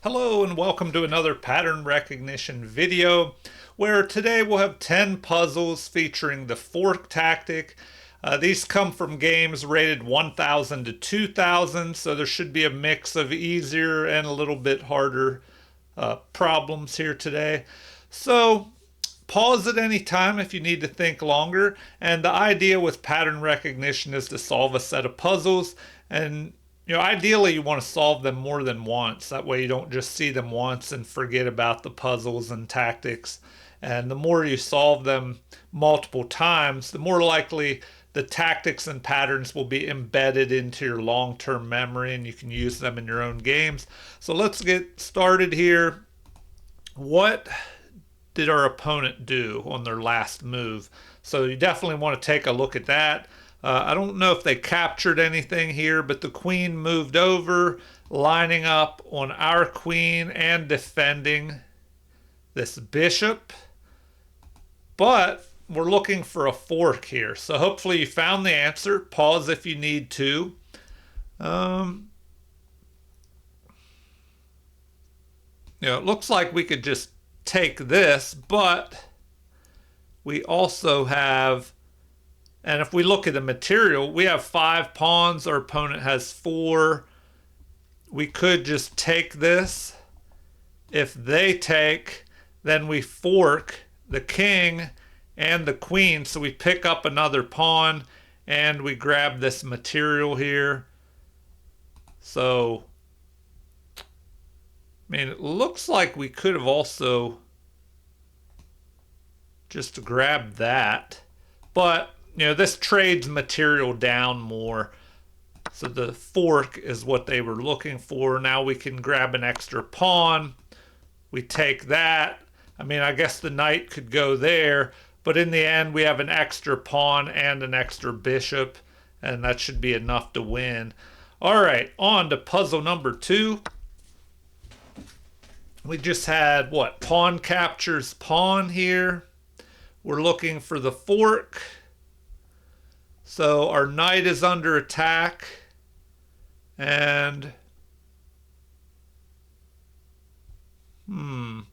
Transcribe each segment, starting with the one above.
Hello and welcome to another pattern recognition video where today we'll have 10 puzzles featuring the fork tactic. These come from games rated 1000 to 2000, so there should be a mix of easier and a little bit harder problems here today. So pause at any time if you need to think longer. And the idea with pattern recognition is to solve a set of puzzles, and ideally you want to solve them more than once. That way you don't just see them once and forget about the puzzles and tactics. And the more you solve them multiple times, the more likely the tactics and patterns will be embedded into your long-term memory and you can use them in your own games. So let's get started here. What did our opponent do on their last move? So you definitely want to take a look at that. I don't know if they captured anything here, but the queen moved over, lining up on our queen and defending this bishop. But we're looking for a fork here. So hopefully you found the answer. Pause if you need to. It looks like we could just take this, but we also have, and if we look at the material, we have 5 pawns. Our opponent has 4. We could just take this. If they take, then we fork the king and the queen. So we pick up another pawn and we grab this material here. So, it looks like we could have also just grabbed that. But this trades material down more. So the fork is what they were looking for. Now we can grab an extra pawn. We take that. I guess the knight could go there, but in the end we have an extra pawn and an extra bishop, and that should be enough to win. All right, on to puzzle number 2. We just had, pawn captures pawn here. We're looking for the fork. So our knight is under attack, and kind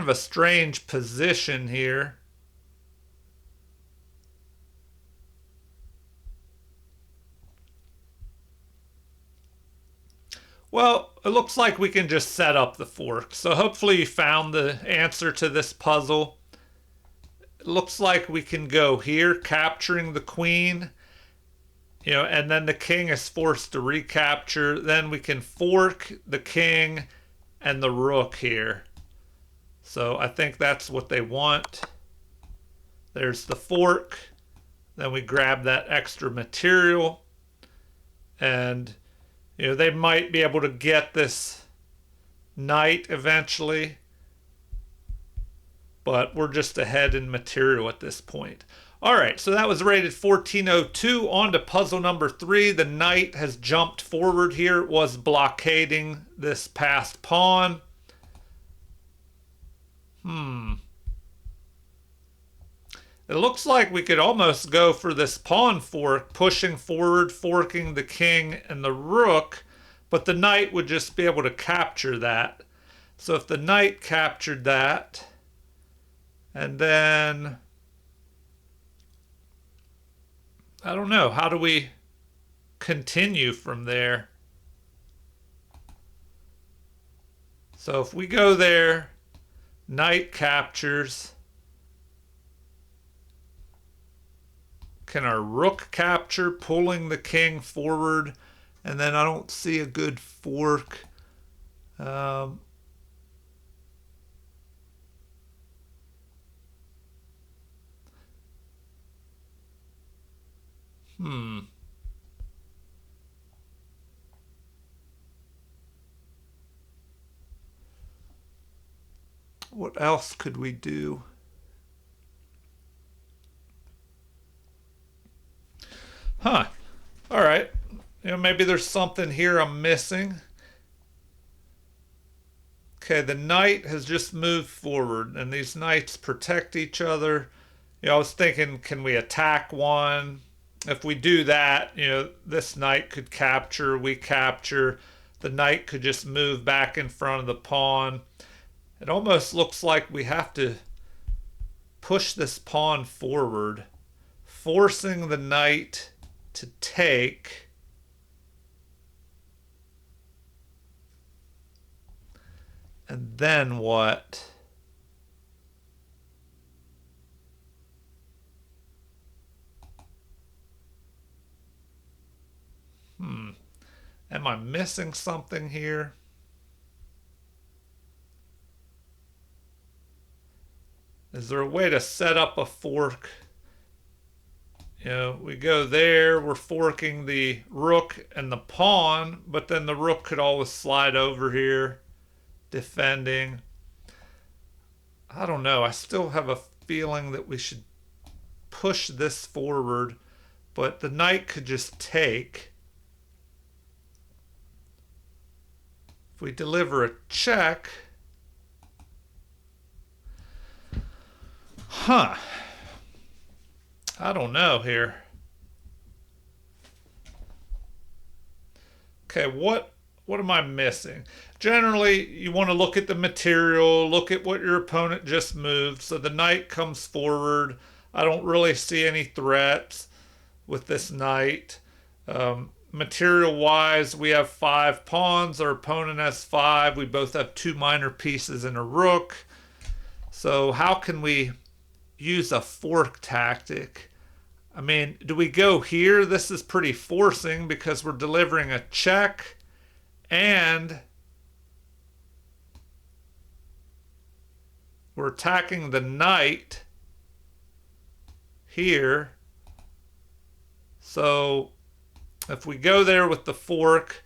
of a strange position here. Well, it looks like we can just set up the fork. So hopefully you found the answer to this puzzle. It looks like we can go here, capturing the queen, and then the king is forced to recapture. Then we can fork the king and the rook here. So I think that's what they want. There's the fork. Then we grab that extra material, and they might be able to get this knight eventually, but we're just ahead in material at this point. All right, so that was rated 1402. On to puzzle number 3. The knight has jumped forward here. It was blockading this passed pawn. It looks like we could almost go for this pawn fork, pushing forward, forking the king and the rook, but the knight would just be able to capture that. So if the knight captured that, and then, I don't know, how do we continue from there? So if we go there, knight captures. Can our rook capture, pulling the king forward? And then I don't see a good fork. What else could we do? All right. Maybe there's something here I'm missing. Okay, the knight has just moved forward, and these knights protect each other. I was thinking, can we attack one? If we do that, this knight could capture, we capture. the knight could just move back in front of the pawn. It almost looks like we have to push this pawn forward, forcing the knight to take. And then what? Am I missing something here? Is there a way to set up a fork? You know, we go there, we're forking the rook and the pawn, but then the rook could always slide over here, defending. I don't know. I still have a feeling that we should push this forward, but the knight could just take. If we deliver a check, I don't know here. Okay, what am I missing? Generally, you want to look at the material, look at what your opponent just moved. So the knight comes forward. I don't really see any threats with this knight. Material-wise, we have 5 pawns. Our opponent has 5. We both have 2 minor pieces and a rook. So how can we use a fork tactic? I mean, do we go here? This is pretty forcing because we're delivering a check and we're attacking the knight here. So if we go there with the fork,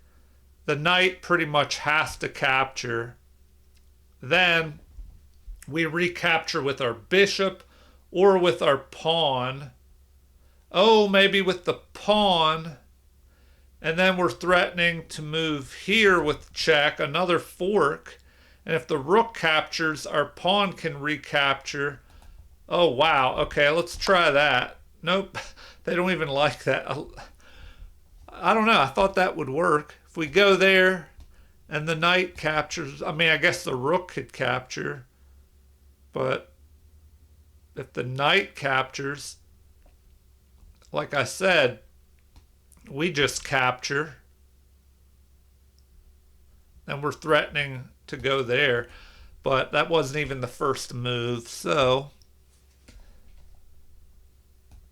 the knight pretty much has to capture. Then we recapture with our bishop or with our pawn. Oh, maybe with the pawn. And then we're threatening to move here with check, another fork. And if the rook captures, our pawn can recapture. Oh, wow. Okay, let's try that. Nope, they don't even like that. I don't know. I thought that would work. If we go there and the knight captures, I mean, I guess the rook could capture. But if the knight captures, like I said, we just capture. And we're threatening to go there. But that wasn't even the first move. So,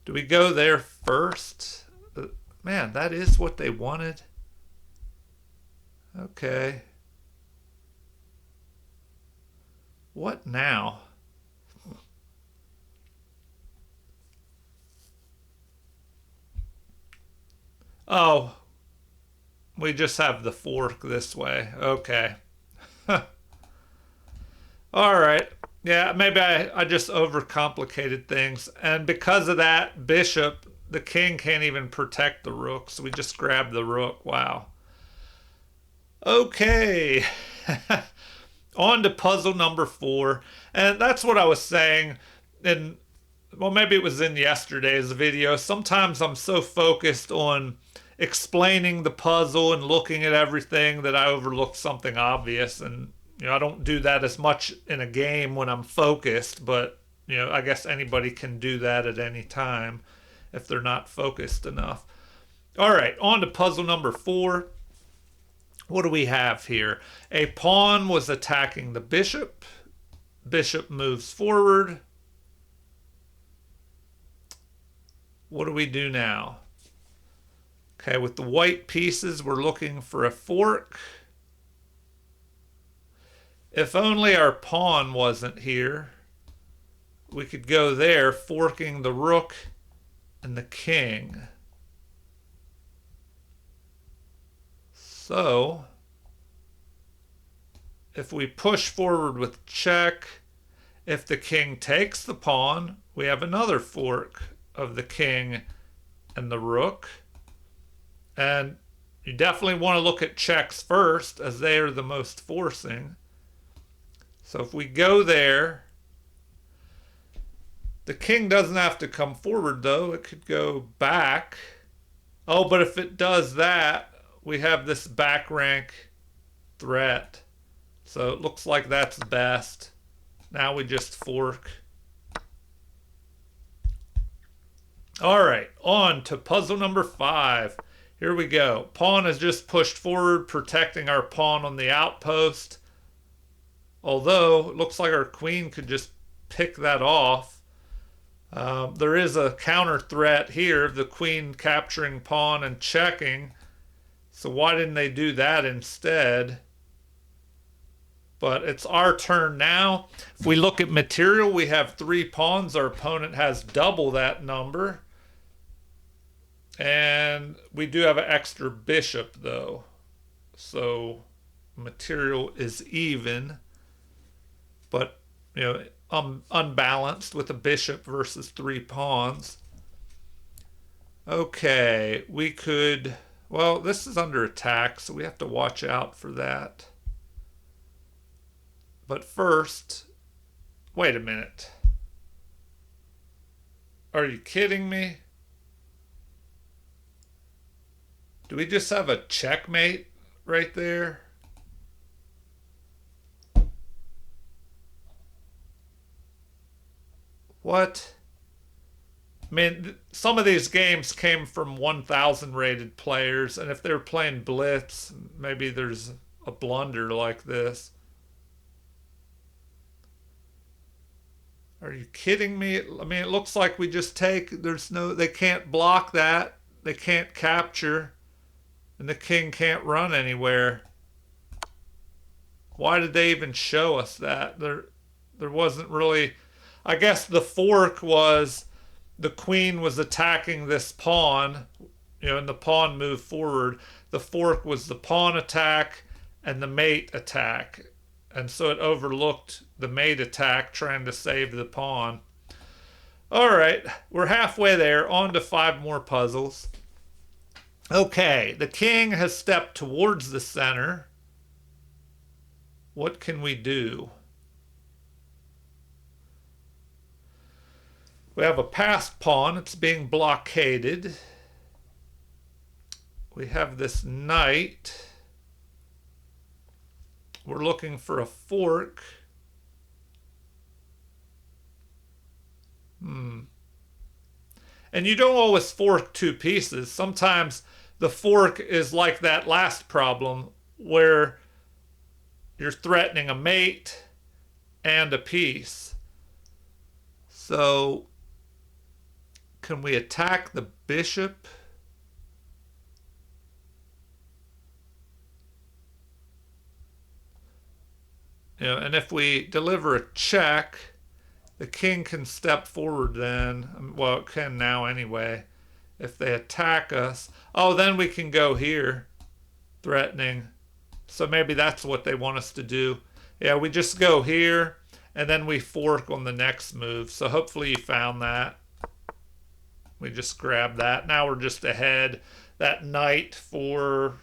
do we go there first? Man, that is what they wanted. Okay. What now? Oh, we just have the fork this way. Okay. All right. Yeah, maybe I just overcomplicated things. And because of that, bishop, the king can't even protect the rook. So we just grab the rook. Wow. Okay. On to puzzle number 4. And that's what I was saying. And well, maybe it was in yesterday's video. Sometimes I'm so focused on explaining the puzzle and looking at everything that I overlook something obvious. And I don't do that as much in a game when I'm focused, but I guess anybody can do that at any time if they're not focused enough. All right, on to puzzle number 4. What do we have here? A pawn was attacking the bishop. Bishop moves forward. What do we do now? Okay, with the white pieces, we're looking for a fork. If only our pawn wasn't here, we could go there, forking the rook and the king. So, if we push forward with check, if the king takes the pawn, we have another fork of the king and the rook. And you definitely want to look at checks first, as they are the most forcing. So if we go there, the king doesn't have to come forward though. It could go back. Oh, but if it does that, we have this back rank threat. So it looks like that's best. Now we just fork. All right, on to puzzle number 5. Here we go. Pawn is just pushed forward, protecting our pawn on the outpost. Although, it looks like our queen could just pick that off. There is a counter threat here, the queen capturing pawn and checking. So why didn't they do that instead? But it's our turn now. If we look at material, we have 3 pawns. Our opponent has double that number. And we do have an extra bishop, though. So material is even. But, you know, unbalanced with a bishop versus 3 pawns. Okay, we could... Well, this is under attack, so we have to watch out for that. But first... Wait a minute. Are you kidding me? Do we just have a checkmate right there? What? I mean, some of these games came from 1,000 rated players, and if they're playing Blitz, maybe there's a blunder like this. Are you kidding me? I mean, it looks like we just take, they can't block that. They can't capture. And the king can't run anywhere. Why did they even show us that? There wasn't really... I guess the fork was the queen was attacking this pawn, you know, and the pawn moved forward. The fork was the pawn attack and the mate attack. And so it overlooked the mate attack trying to save the pawn. All right, we're halfway there. On to 5 more puzzles. Okay, the king has stepped towards the center. What can we do? We have a passed pawn. It's being blockaded. We have this knight. We're looking for a fork. And you don't always fork 2 pieces. Sometimes the fork is like that last problem where you're threatening a mate and a piece. So, can we attack the bishop? You know, and if we deliver a check, the king can step forward then. Well, it can now anyway. If they attack us, oh, then we can go here, threatening. So maybe that's what they want us to do. Yeah, we just go here, and then we fork on the next move. So hopefully you found that. We just grab that. Now we're just ahead. That knight for,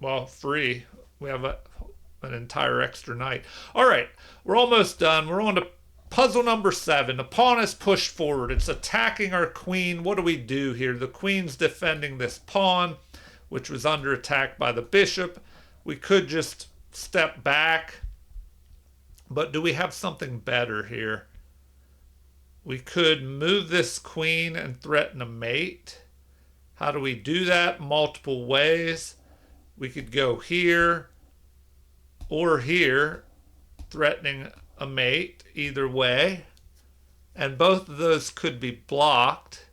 well, free. We have an entire extra knight. All right, we're almost done. We're on to puzzle number 7. The pawn is pushed forward. It's attacking our queen. What do we do here? The queen's defending this pawn, which was under attack by the bishop. We could just step back. But do we have something better here? We could move this queen and threaten a mate. How do we do that? Multiple ways. We could go here or here, threatening a mate, either way. And both of those could be blocked.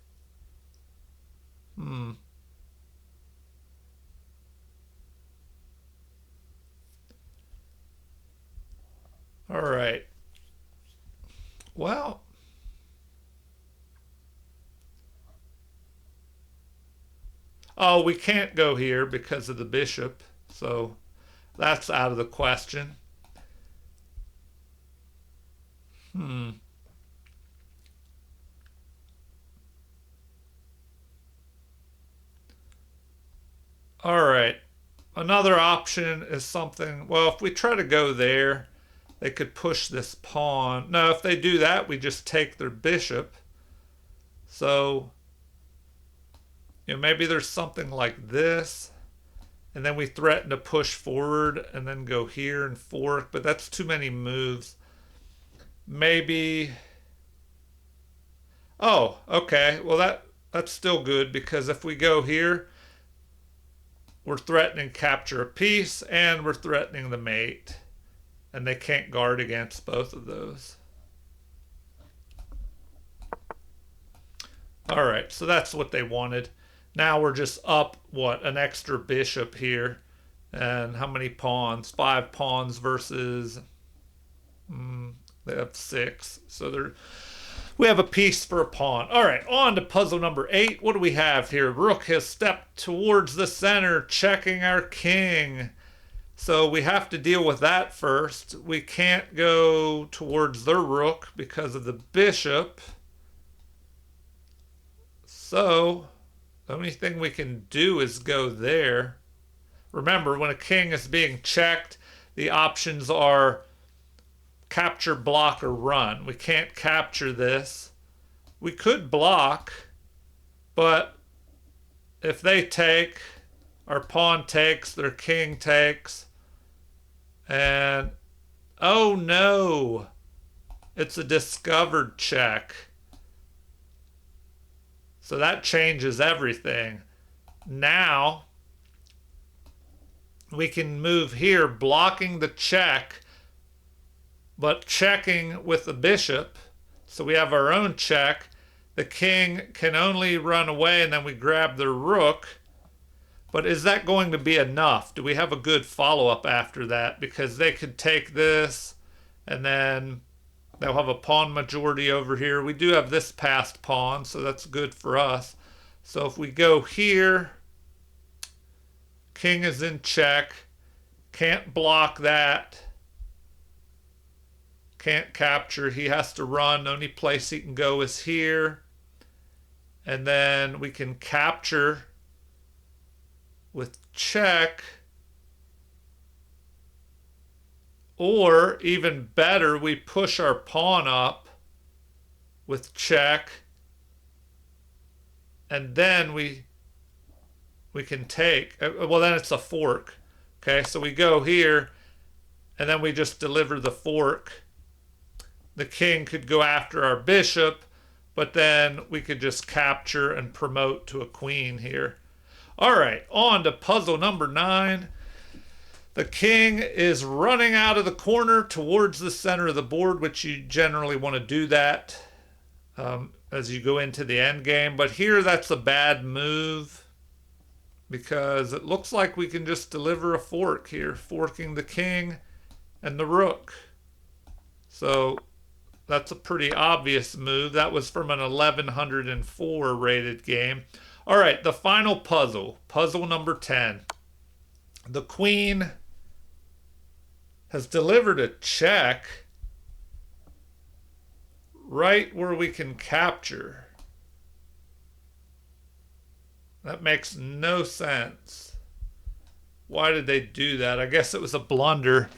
All right. Well, oh, we can't go here because of the bishop. So that's out of the question. All right. Another option is something, well, if we try to go there, they could push this pawn. No, if they do that, we just take their bishop. So, you know, maybe there's something like this. and then we threaten to push forward and then go here and fork, but that's too many moves. Maybe. Oh, okay. Well, that's still good, because if we go here, we're threatening capture a piece and we're threatening the mate, and they can't guard against both of those. All right, so that's what they wanted. Now we're just up, what, an extra bishop here. And how many pawns? 5 pawns versus, they have 6. So we have a piece for a pawn. All right, on to puzzle number 8. What do we have here? Rook has stepped towards the center, checking our king. So we have to deal with that first. We can't go towards their rook because of the bishop. So the only thing we can do is go there. Remember, when a king is being checked, the options are capture, block, or run. We can't capture this. We could block, but if they take, our pawn takes, their king takes, and oh no, it's a discovered check. So that changes everything. Now we can move here, blocking the check, but checking with the bishop. So we have our own check. The king can only run away, and then we grab the rook. But is that going to be enough? Do we have a good follow-up after that? Because they could take this, and then they'll have a pawn majority over here. We do have this passed pawn, so that's good for us. So if we go here, king is in check. Can't block that. Can't capture. He has to run. The only place he can go is here. And then we can capture with check. Or even better, we push our pawn up with check, and then we can take, well, then it's a fork. Okay, so we go here, and then we just deliver the fork. The king could go after our bishop, but then we could just capture and promote to a queen here. All right, on to puzzle number 9. The king is running out of the corner towards the center of the board, which you generally want to do that as you go into the end game. But here, that's a bad move, because it looks like we can just deliver a fork here, forking the king and the rook. So that's a pretty obvious move. That was from an 1104 rated game. All right, the final puzzle, puzzle number 10. The queen has delivered a check right where we can capture. That makes no sense. Why did they do that? I guess it was a blunder.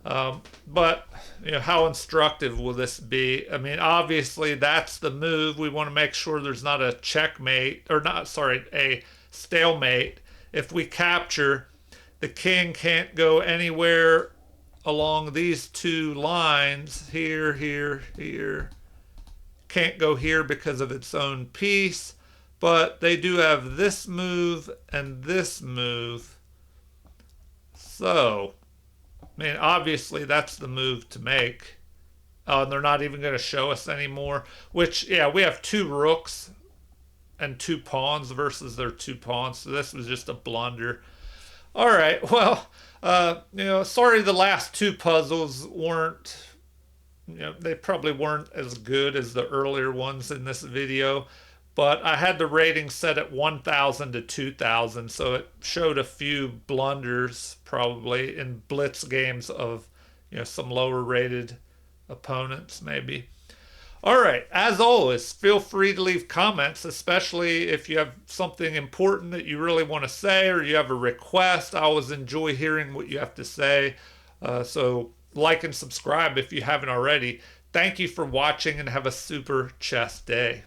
But you know, how instructive will this be? I mean, obviously that's the move. We want to make sure there's not a checkmate, or not, sorry, a stalemate. If we capture, the king can't go anywhere along these 2 lines, here, here, here. Can't go here because of its own piece, but they do have this move and this move. So, I mean, obviously that's the move to make. Oh, and they're not even going to show us anymore, which, yeah, we have 2 rooks and 2 pawns versus their 2 pawns, so this was just a blunder. All right, well, you know, sorry the last 2 puzzles weren't, you know, they probably weren't as good as the earlier ones in this video, but I had the rating set at 1,000 to 2,000, so it showed a few blunders probably in blitz games of, you know, some lower rated opponents maybe. All right, as always, feel free to leave comments, especially if you have something important that you really want to say or you have a request. I always enjoy hearing what you have to say. So like and subscribe if you haven't already. Thank you for watching, and have a super chess day.